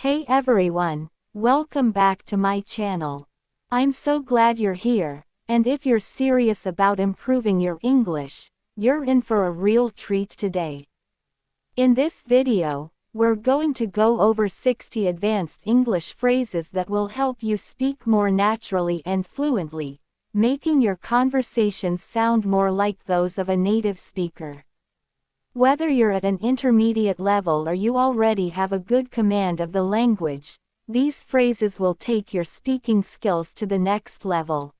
Hey everyone, welcome back to my channel. I'm so glad you're here, and if you're serious about improving your English, you're in for a real treat today. In this video, we're going to go over 60 advanced English phrases that will help you speak more naturally and fluently, making your conversations sound more like those of a native speaker. Whether you're at an intermediate level or you already have a good command of the language, these phrases will take your speaking skills to the next level.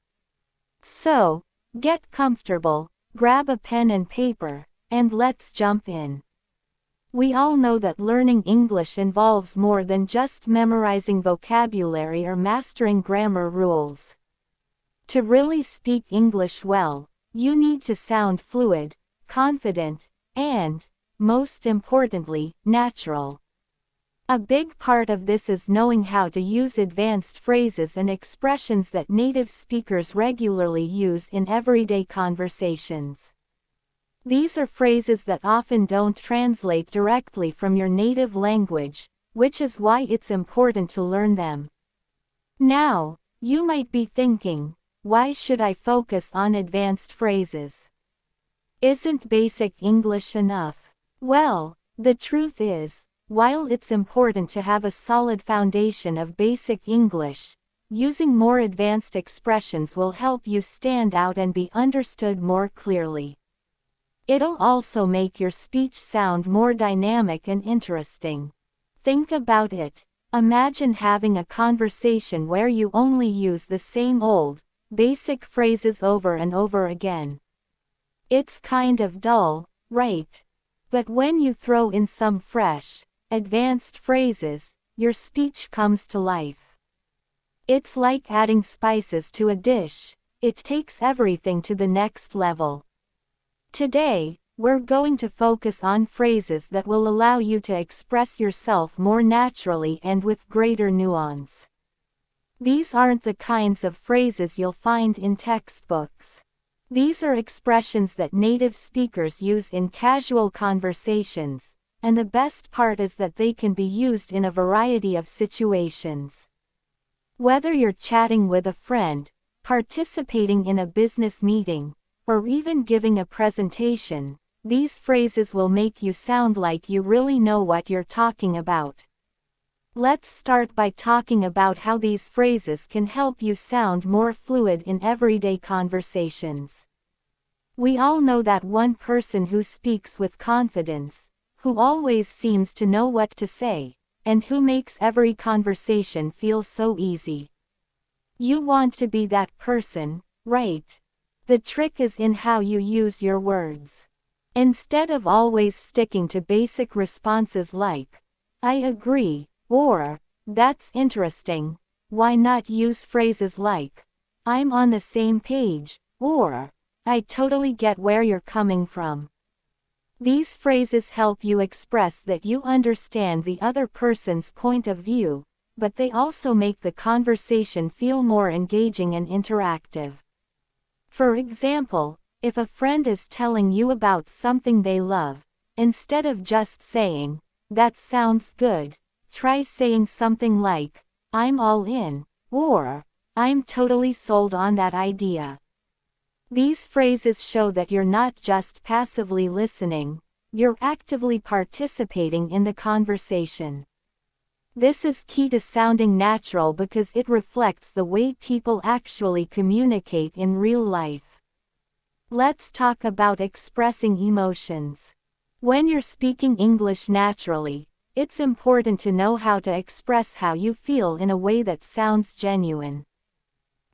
So, get comfortable, grab a pen and paper, and let's jump in. We all know that learning English involves more than just memorizing vocabulary or mastering grammar rules. To really speak English well, you need to sound fluid, confident, and, most importantly, natural. A big part of this is knowing how to use advanced phrases and expressions that native speakers regularly use in everyday conversations. These are phrases that often don't translate directly from your native language, which is why it's important to learn them. Now, you might be thinking, why should I focus on advanced phrases? Isn't basic English enough? Well, the truth is, while it's important to have a solid foundation of basic English, using more advanced expressions will help you stand out and be understood more clearly. It'll also make your speech sound more dynamic and interesting. Think about it. Imagine having a conversation where you only use the same old, basic phrases over and over again. It's kind of dull, right? But when you throw in some fresh, advanced phrases, your speech comes to life. It's like adding spices to a dish. It takes everything to the next level. Today, we're going to focus on phrases that will allow you to express yourself more naturally and with greater nuance. These aren't the kinds of phrases you'll find in textbooks. These are expressions that native speakers use in casual conversations, and the best part is that they can be used in a variety of situations. Whether you're chatting with a friend, participating in a business meeting, or even giving a presentation, these phrases will make you sound like you really know what you're talking about. Let's start by talking about how these phrases can help you sound more fluid in everyday conversations. We all know that one person who speaks with confidence, who always seems to know what to say, and who makes every conversation feel so easy. You want to be that person, right? The trick is in how you use your words. Instead of always sticking to basic responses like, I agree, or, that's interesting, why not use phrases like, I'm on the same page, or, I totally get where you're coming from. These phrases help you express that you understand the other person's point of view, but they also make the conversation feel more engaging and interactive. For example, if a friend is telling you about something they love, instead of just saying, that sounds good, try saying something like, I'm all in, or, I'm totally sold on that idea. These phrases show that you're not just passively listening, you're actively participating in the conversation. This is key to sounding natural because it reflects the way people actually communicate in real life. Let's talk about expressing emotions. When you're speaking English naturally, it's important to know how to express how you feel in a way that sounds genuine.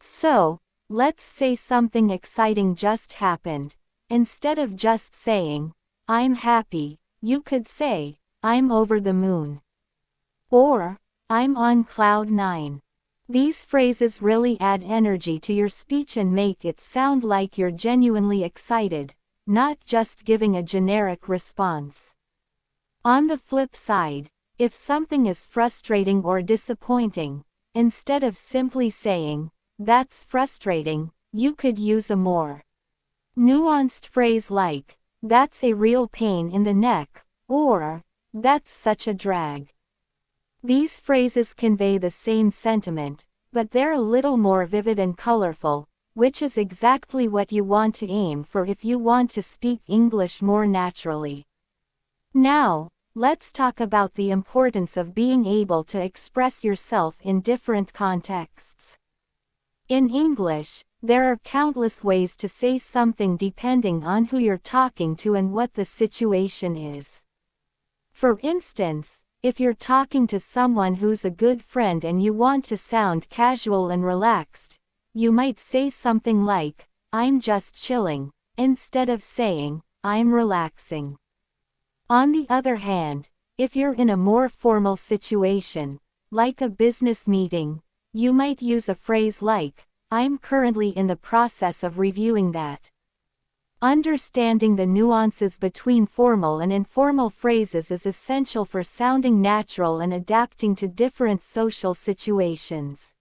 So, let's say something exciting just happened. Instead of just saying, I'm happy, you could say, I'm over the moon. Or, I'm on cloud 9. These phrases really add energy to your speech and make it sound like you're genuinely excited, not just giving a generic response. On the flip side, if something is frustrating or disappointing, instead of simply saying, that's frustrating, you could use a more nuanced phrase like, that's a real pain in the neck, or, that's such a drag. These phrases convey the same sentiment, but they're a little more vivid and colorful, which is exactly what you want to aim for if you want to speak English more naturally. Now, let's talk about the importance of being able to express yourself in different contexts. In English, there are countless ways to say something depending on who you're talking to and what the situation is. For instance, if you're talking to someone who's a good friend and you want to sound casual and relaxed, you might say something like, "I'm just chilling," instead of saying, "I'm relaxing." On the other hand, if you're in a more formal situation, like a business meeting, you might use a phrase like, "I'm currently in the process of reviewing that." Understanding the nuances between formal and informal phrases is essential for sounding natural and adapting to different social situations.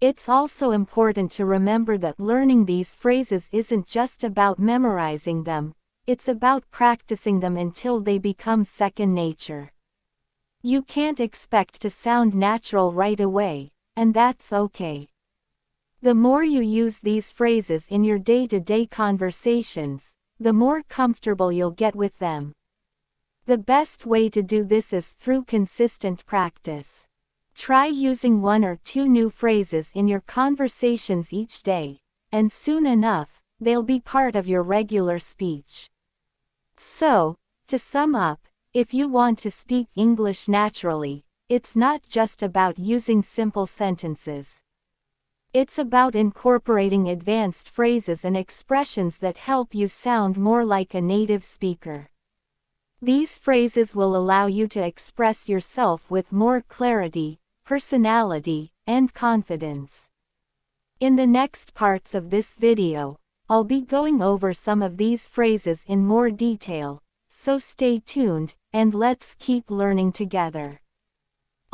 It's also important to remember that learning these phrases isn't just about memorizing them, it's about practicing them until they become second nature. You can't expect to sound natural right away, and that's okay. The more you use these phrases in your day-to-day conversations, the more comfortable you'll get with them. The best way to do this is through consistent practice. Try using 1 or 2 new phrases in your conversations each day, and soon enough, they'll be part of your regular speech. So, to sum up, if you want to speak English naturally, it's not just about using simple sentences. It's about incorporating advanced phrases and expressions that help you sound more like a native speaker. These phrases will allow you to express yourself with more clarity, personality, and confidence. In the next parts of this video, I'll be going over some of these phrases in more detail, so stay tuned, and let's keep learning together.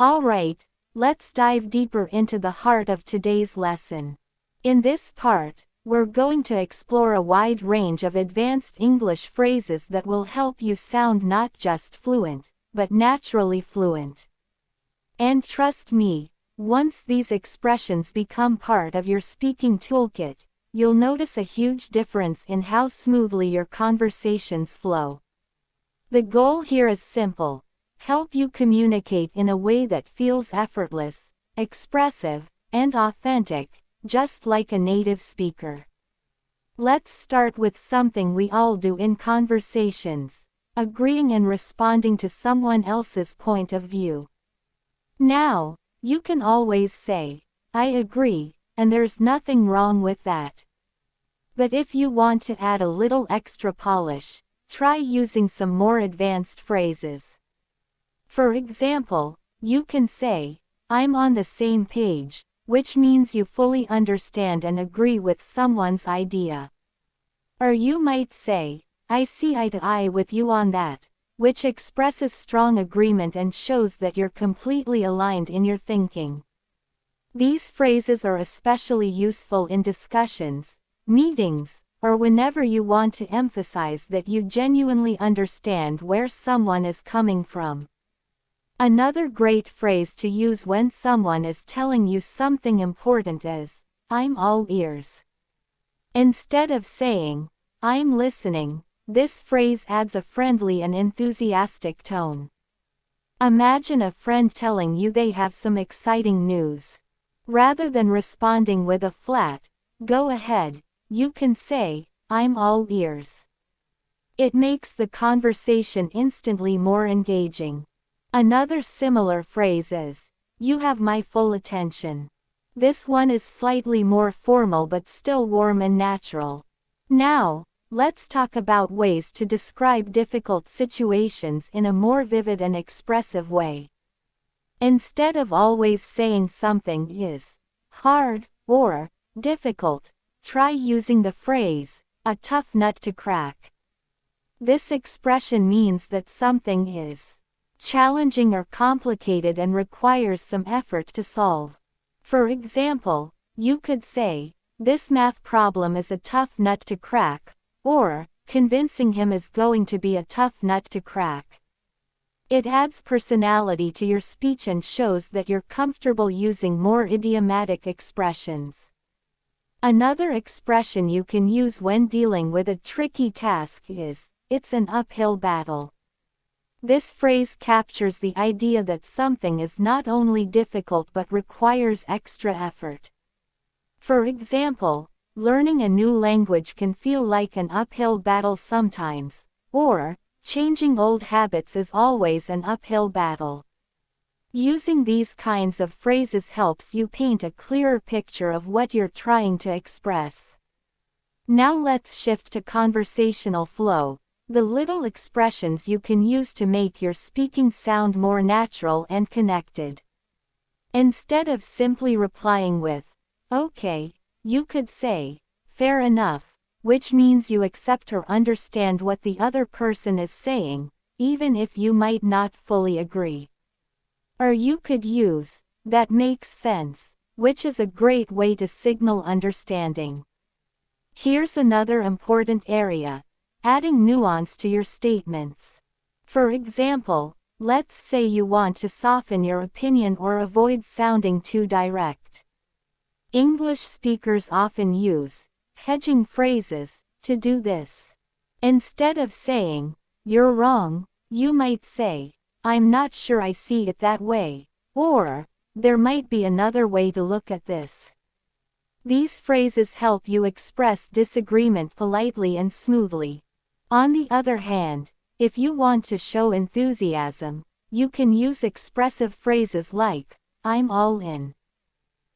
Alright, let's dive deeper into the heart of today's lesson. In this part, we're going to explore a wide range of advanced English phrases that will help you sound not just fluent, but naturally fluent. And trust me, once these expressions become part of your speaking toolkit, you'll notice a huge difference in how smoothly your conversations flow. The goal here is simple: help you communicate in a way that feels effortless, expressive, and authentic, just like a native speaker. Let's start with something we all do in conversations: agreeing and responding to someone else's point of view. Now, you can always say, "I agree," and there's nothing wrong with that. But if you want to add a little extra polish, try using some more advanced phrases. For example, you can say, "I'm on the same page," which means you fully understand and agree with someone's idea. Or you might say, "I see eye to eye with you on that," which expresses strong agreement and shows that you're completely aligned in your thinking. These phrases are especially useful in discussions, meetings, or whenever you want to emphasize that you genuinely understand where someone is coming from. Another great phrase to use when someone is telling you something important is, "I'm all ears." Instead of saying, "I'm listening," this phrase adds a friendly and enthusiastic tone. Imagine a friend telling you they have some exciting news. Rather than responding with a flat, "Go ahead," you can say, "I'm all ears." It makes the conversation instantly more engaging. Another similar phrase is, "You have my full attention." This one is slightly more formal but still warm and natural. Now, let's talk about ways to describe difficult situations in a more vivid and expressive way. Instead of always saying something is hard or difficult, try using the phrase, "a tough nut to crack." This expression means that something is challenging or complicated and requires some effort to solve. For example, you could say, "This math problem is a tough nut to crack," or, "Convincing him is going to be a tough nut to crack." It adds personality to your speech and shows that you're comfortable using more idiomatic expressions. Another expression you can use when dealing with a tricky task is, "It's an uphill battle." This phrase captures the idea that something is not only difficult but requires extra effort. For example, learning a new language can feel like an uphill battle sometimes, or, changing old habits is always an uphill battle. Using these kinds of phrases helps you paint a clearer picture of what you're trying to express. Now let's shift to conversational flow, the little expressions you can use to make your speaking sound more natural and connected. Instead of simply replying with, "Okay," you could say, "Fair enough," which means you accept or understand what the other person is saying, even if you might not fully agree. Or you could use, "That makes sense," which is a great way to signal understanding. Here's another important area: adding nuance to your statements. For example, let's say you want to soften your opinion or avoid sounding too direct. English speakers often use hedging phrases to do this. Instead of saying, "You're wrong," you might say, "I'm not sure I see it that way," or, "There might be another way to look at this." These phrases help you express disagreement politely and smoothly. On the other hand, if you want to show enthusiasm, you can use expressive phrases like, "I'm all in,"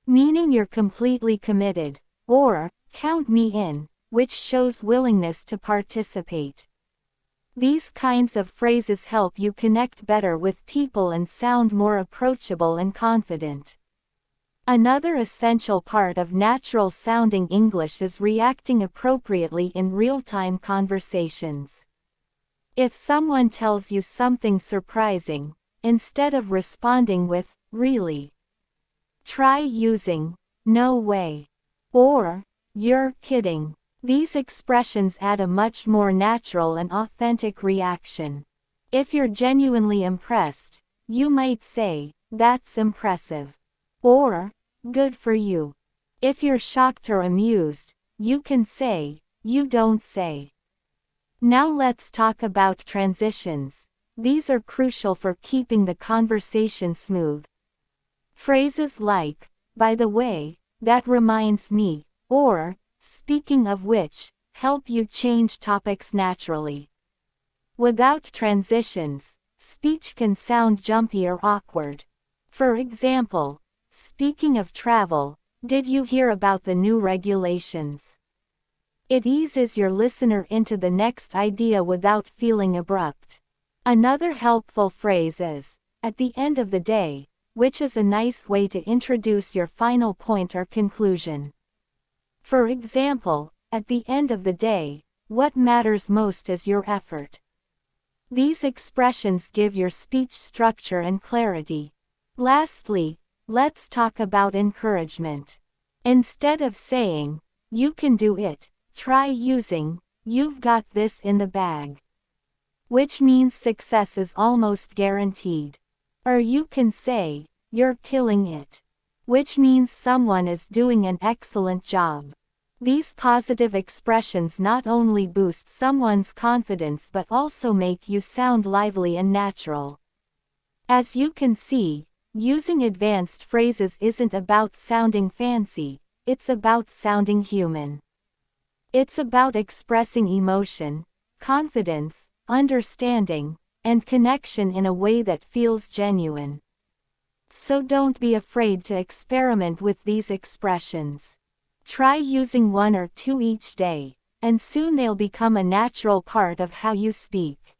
meaning you're completely committed, or, "Count me in," which shows willingness to participate. These kinds of phrases help you connect better with people and sound more approachable and confident. Another essential part of natural-sounding English is reacting appropriately in real-time conversations. If someone tells you something surprising, instead of responding with, "Really?" try using, "No way," or, "You're kidding." These expressions add a much more natural and authentic reaction. If you're genuinely impressed, you might say, "That's impressive," or, "Good for you." If you're shocked or amused, you can say, "You don't say." Now let's talk about transitions. These are crucial for keeping the conversation smooth. Phrases like, "By the way, that reminds me," or, "Speaking of which," help you change topics naturally. Without transitions, speech can sound jumpy or awkward. For example, "Speaking of travel, did you hear about the new regulations?" It eases your listener into the next idea without feeling abrupt. Another helpful phrase is, "At the end of the day," which is a nice way to introduce your final point or conclusion. For example, "At the end of the day, what matters most is your effort." These expressions give your speech structure and clarity. Lastly, let's talk about encouragement. Instead of saying, "You can do it," try using, "You've got this in the bag," which means success is almost guaranteed. Or you can say, "You're killing it," which means someone is doing an excellent job. These positive expressions not only boost someone's confidence but also make you sound lively and natural. As you can see, using advanced phrases isn't about sounding fancy, it's about sounding human. It's about expressing emotion, confidence, understanding, and connection in a way that feels genuine. So don't be afraid to experiment with these expressions. Try using one or two each day, and soon they'll become a natural part of how you speak.